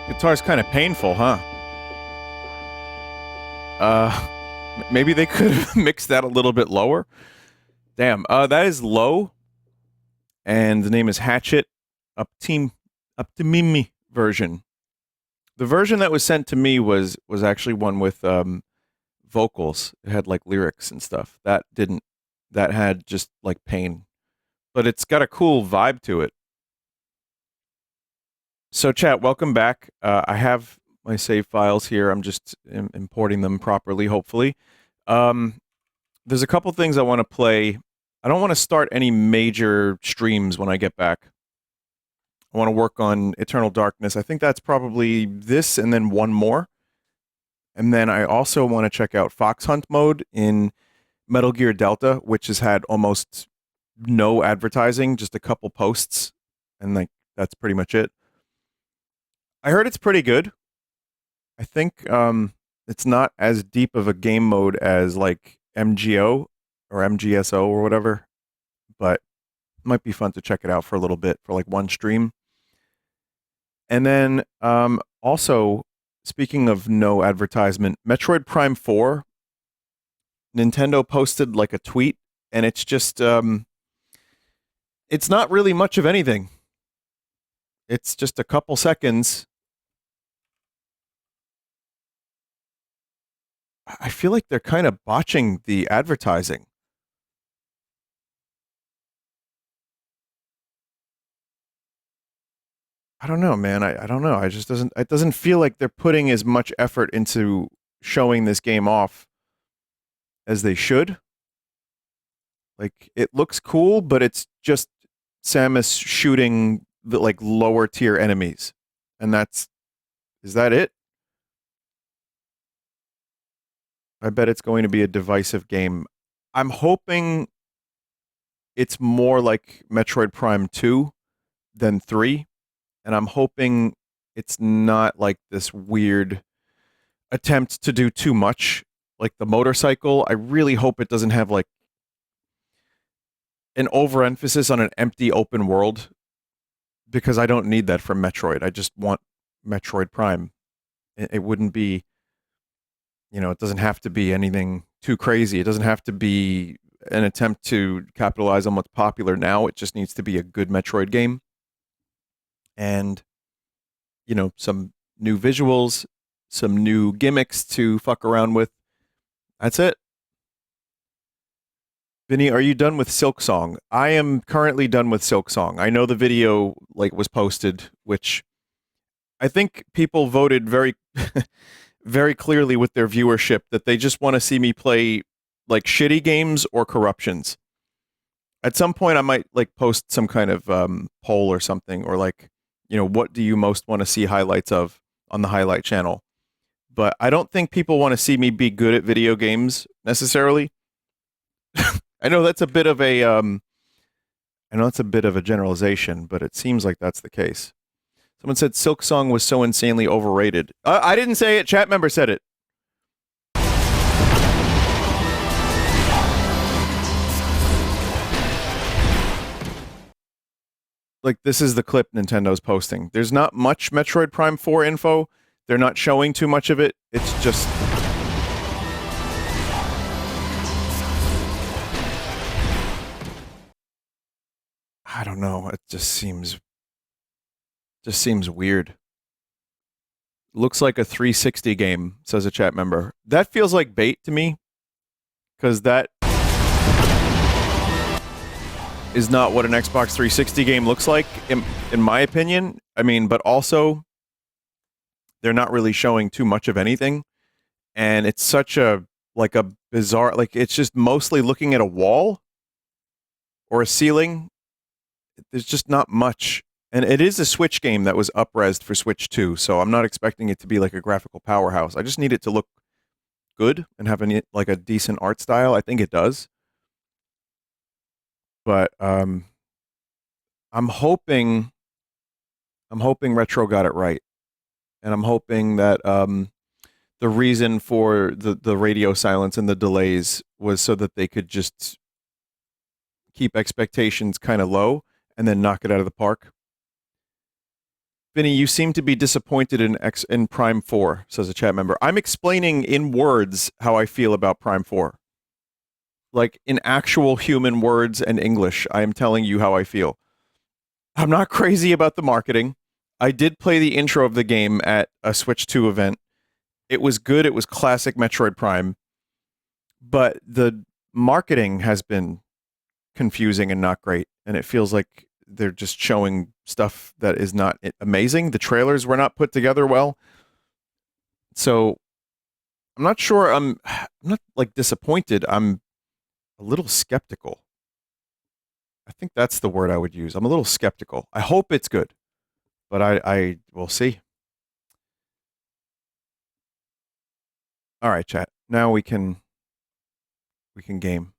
Guitar's kind of painful, huh? Maybe they could have mixed that a little bit lower. Damn, that is low, and the name is Hatchet Optimimi version. The version that was sent to me was actually one with vocals. It had like lyrics and stuff. That didn't. That had just like pain, but it's got a cool vibe to it. So, chat, welcome back. I have my save files here. I'm just importing them properly, hopefully. There's a couple things I want to play. I don't want to start any major streams when I get back. I want to work on Eternal Darkness. I think that's probably this and then one more. And then I also want to check out Fox Hunt mode in Metal Gear Delta, which has had almost no advertising, just a couple posts, and like that's pretty much it. I heard it's pretty good. I think it's not as deep of a game mode as like MGO or MGSO or whatever, but it might be fun to check it out for a little bit for like one stream. And then also, speaking of no advertisement, Metroid Prime 4, Nintendo posted like a tweet, and it's just, it's not really much of anything. It's just a couple seconds. I feel like they're kind of botching the advertising. I don't know, man. I don't know. I just doesn't it doesn't feel like they're putting as much effort into showing this game off as they should. Like it looks cool, but it's just Samus shooting the like lower tier enemies. And that's is that it? I bet it's going to be a divisive game. I'm hoping it's more like Metroid Prime 2 than 3, and I'm hoping it's not like this weird attempt to do too much like the motorcycle. I really hope it doesn't have like an overemphasis on an empty open world because I don't need that from Metroid. I just want Metroid Prime. It wouldn't be, it doesn't have to be anything too crazy. It doesn't have to be an attempt to capitalize on what's popular now. It just needs to be a good Metroid game. And, some new visuals, some new gimmicks to fuck around with. That's it. Vinny, are you done with Silk Song? I am currently done with Silk Song. I know the video was posted, which I think people voted very very clearly with their viewership that they just want to see me play like shitty games or corruptions. At some point I might like post some kind of poll or something, or like, what do you most want to see highlights of on the highlight channel? But I don't think people want to see me be good at video games necessarily. I know that's a bit of a generalization, but it seems like that's the case. Someone said Silk Song was so insanely overrated. I didn't say it. Chat member said it. Like, this is the clip Nintendo's posting. There's not much Metroid Prime 4 info. They're not showing too much of it. It's just... I don't know. It just seems weird. Looks like a 360 game, says a chat member. That feels like bait to me, because that is not what an Xbox 360 game looks like, in my opinion. I mean, but also, they're not really showing too much of anything, and it's such a bizarre, it's just mostly looking at a wall or a ceiling. There's just not much. And it is a Switch game that was up-resed for Switch 2, so I'm not expecting it to be like a graphical powerhouse. I just need it to look good and have a decent art style. I think it does. But I'm hoping Retro got it right. And I'm hoping that the reason for the radio silence and the delays was so that they could just keep expectations kind of low and then knock it out of the park. Vinny, you seem to be disappointed in Prime 4, says a chat member. I'm explaining in words how I feel about Prime 4. Like in actual human words and English, I am telling you how I feel. I'm not crazy about the marketing. I did play the intro of the game at a Switch 2 event. It was good. It was classic Metroid Prime. But the marketing has been confusing and not great. And it feels like they're just showing stuff that is not amazing. The trailers were not put together well. So I'm not sure. I'm not like disappointed. I'm a little skeptical. I think that's the word I would use. I'm a little skeptical. I hope it's good, but I will see. All right, chat. Now we can game.